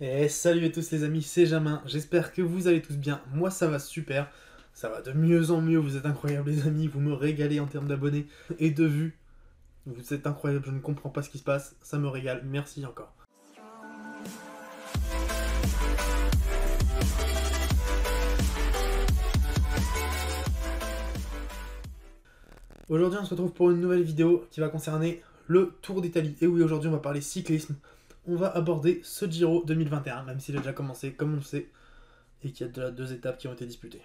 Et salut à tous les amis, c'est Jamin, j'espère que vous allez tous bien, moi ça va super, ça va de mieux en mieux, vous êtes incroyables les amis, vous me régalez en termes d'abonnés et de vues, vous êtes incroyables, je ne comprends pas ce qui se passe, ça me régale, merci encore. Aujourd'hui on se retrouve pour une nouvelle vidéo qui va concerner le Tour d'Italie, et oui aujourd'hui on va parler cyclisme, on va aborder ce Giro 2021, même s'il a déjà commencé comme on le sait, et qu'il y a déjà 2 étapes qui ont été disputées.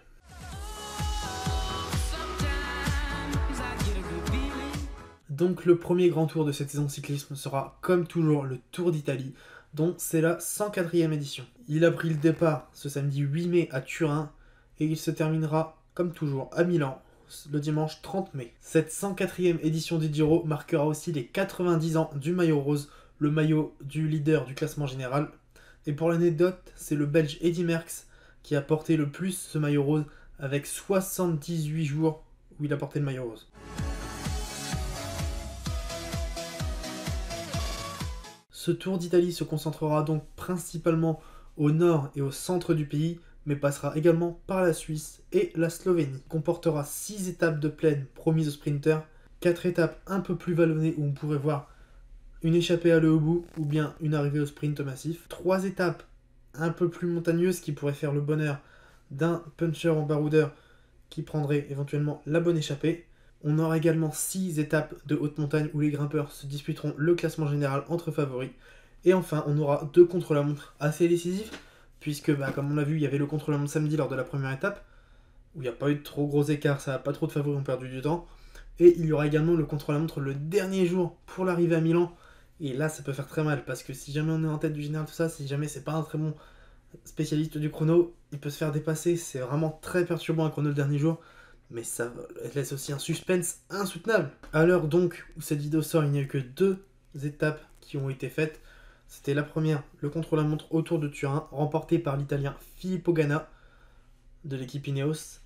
Donc le premier grand tour de cette saison de cyclisme sera comme toujours le Tour d'Italie, dont c'est la 104e édition. Il a pris le départ ce samedi 8 mai à Turin et il se terminera comme toujours à Milan le dimanche 30 mai. Cette 104e édition du Giro marquera aussi les 90 ans du maillot rose, le maillot du leader du classement général. Et pour l'anecdote, c'est le Belge Eddy Merckx qui a porté le plus ce maillot rose avec 78 jours où il a porté le maillot rose. Ce Tour d'Italie se concentrera donc principalement au nord et au centre du pays, mais passera également par la Suisse et la Slovénie. Il comportera 6 étapes de plaine promises aux sprinters, 4 étapes un peu plus vallonnées où on pourrait voir une échappée à au bout ou bien une arrivée au sprint massif, 3 étapes un peu plus montagneuses qui pourraient faire le bonheur d'un puncher en baroudeur qui prendrait éventuellement la bonne échappée. On aura également 6 étapes de haute montagne où les grimpeurs se disputeront le classement général entre favoris. Et enfin, on aura 2 contre-la-montre assez décisifs, puisque comme on l'a vu, il y avait le contre-la-montre samedi lors de la première étape, où il n'y a pas eu de trop gros écarts, ça n'a pas trop de favoris ont perdu du temps. Et il y aura également le contre-la-montre le dernier jour pour l'arrivée à Milan. Et là, ça peut faire très mal, parce que si jamais on est en tête du général, tout ça, si jamais c'est pas un très bon spécialiste du chrono, il peut se faire dépasser, c'est vraiment très perturbant un chrono le dernier jour. Mais ça laisse aussi un suspense insoutenable. À l'heure donc où cette vidéo sort, il n'y a eu que 2 étapes qui ont été faites. C'était la première, le contre-la-montre autour de Turin, remporté par l'Italien Filippo Ganna de l'équipe Ineos.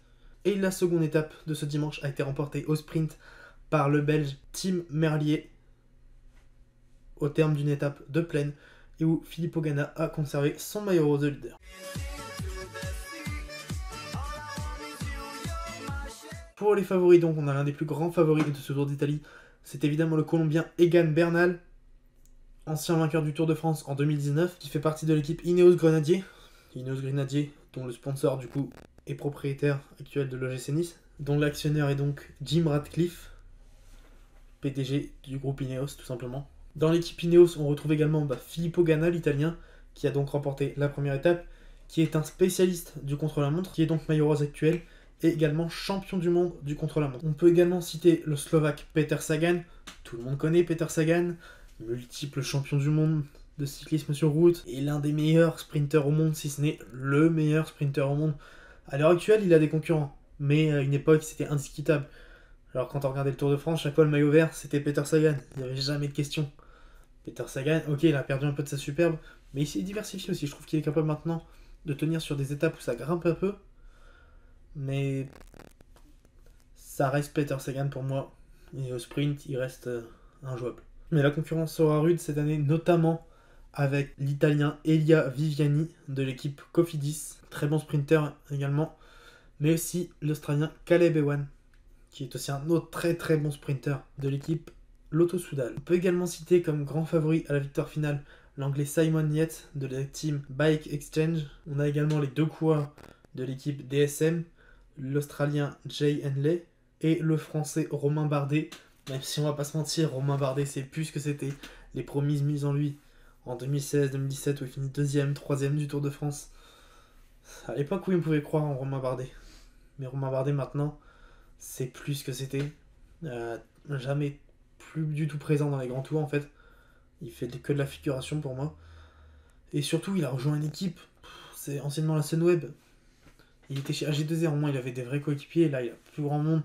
Et la seconde étape de ce dimanche a été remportée au sprint par le Belge Tim Merlier, au terme d'une étape de plaine, et où Filippo Ganna a conservé son maillot rose de leader. Pour les favoris, donc, on a l'un des plus grands favoris de ce Tour d'Italie. C'est évidemment le Colombien Egan Bernal, ancien vainqueur du Tour de France en 2019, qui fait partie de l'équipe Ineos Grenadier. Ineos Grenadier, dont le sponsor, du coup, est propriétaire actuel de l'OGC Nice, dont l'actionnaire est donc Jim Ratcliffe, PDG du groupe Ineos, tout simplement. Dans l'équipe Ineos, on retrouve également Filippo Ganna, l'italien, qui a donc remporté la première étape, qui est un spécialiste du contre-la-montre, qui est donc maillot rose actuel, et également champion du monde du contre-la-montre. On peut également citer le Slovaque Peter Sagan, tout le monde connaît Peter Sagan, multiple champion du monde de cyclisme sur route, et l'un des meilleurs sprinteurs au monde, si ce n'est le meilleur sprinter au monde. À l'heure actuelle, il a des concurrents, mais à une époque, c'était indiscutable. Alors quand on regardait le Tour de France, chaque fois le maillot vert, c'était Peter Sagan, il n'y avait jamais de question. Peter Sagan, ok, il a perdu un peu de sa superbe, mais il s'est diversifié aussi, je trouve qu'il est capable maintenant de tenir sur des étapes où ça grimpe un peu, mais ça reste Peter Sagan pour moi, et au sprint, il reste injouable. Mais la concurrence sera rude cette année, notamment avec l'italien Elia Viviani de l'équipe Cofidis, très bon sprinter également, mais aussi l'australien Caleb Ewan, qui est aussi un autre très très bon sprinter de l'équipe Lotto Soudal. On peut également citer comme grand favori à la victoire finale l'anglais Simon Yates de la team Bike Exchange. On a également les 2 coureurs de l'équipe DSM, l'australien Jay Henley et le français Romain Bardet. Même si on va pas se mentir, Romain Bardet c'est plus ce que c'était. Les promises mises en lui en 2016-2017 où il finit 2e, 3e du Tour de France. À l'époque où on pouvait croire en Romain Bardet. Mais Romain Bardet maintenant, c'est plus ce que c'était. Jamais plus du tout présent dans les grands tours en fait. Il fait que de la figuration pour moi. Et surtout, il a rejoint une équipe. C'est anciennement la Sunweb. Il était chez AG2R, au moins il avait des vrais coéquipiers. Là, il a plus grand monde.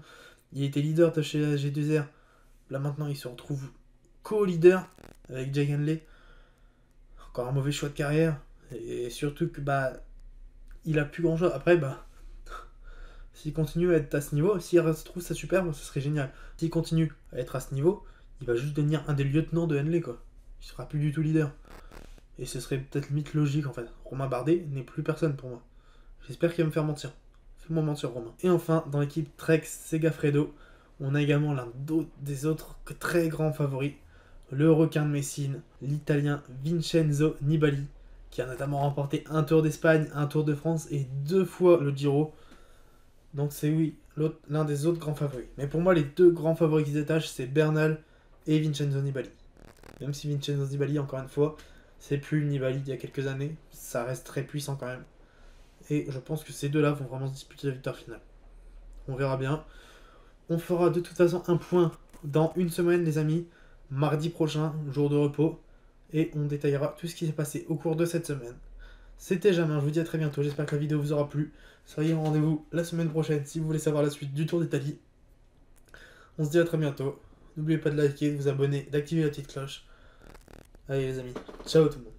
Il était leader de chez AG2R. Là maintenant, il se retrouve co-leader avec Jay Henley. Encore un mauvais choix de carrière. Et surtout que il a plus grand chose. Après, s'il continue à être à ce niveau, s'il retrouve sa superbe, ce serait génial. S'il continue à être à ce niveau, il va juste devenir un des lieutenants de Henley, quoi. Il sera plus du tout leader. Et ce serait peut-être limite logique en fait. Romain Bardet n'est plus personne pour moi. J'espère qu'il va me faire mentir. Fais-moi mentir, Romain. Et enfin, dans l'équipe Trek Segafredo, on a également l'un des autres très grands favoris, le requin de Messine, l'Italien Vincenzo Nibali, qui a notamment remporté un Tour d'Espagne, un Tour de France et 2 fois le Giro. Donc c'est oui, l'un des autres grands favoris. Mais pour moi, les 2 grands favoris qui se détachent, c'est Bernal et Vincenzo Nibali. Même si Vincenzo Nibali, encore une fois, c'est plus Nibali d'il y a quelques années, ça reste très puissant quand même. Et je pense que ces deux-là vont vraiment se disputer la victoire finale. On verra bien. On fera de toute façon un point dans une semaine, les amis. Mardi prochain, jour de repos. Et on détaillera tout ce qui s'est passé au cours de cette semaine. C'était Jamin, je vous dis à très bientôt. J'espère que la vidéo vous aura plu. Soyez au rendez-vous la semaine prochaine si vous voulez savoir la suite du Tour d'Italie. On se dit à très bientôt. N'oubliez pas de liker, de vous abonner, d'activer la petite cloche. Allez les amis, ciao tout le monde.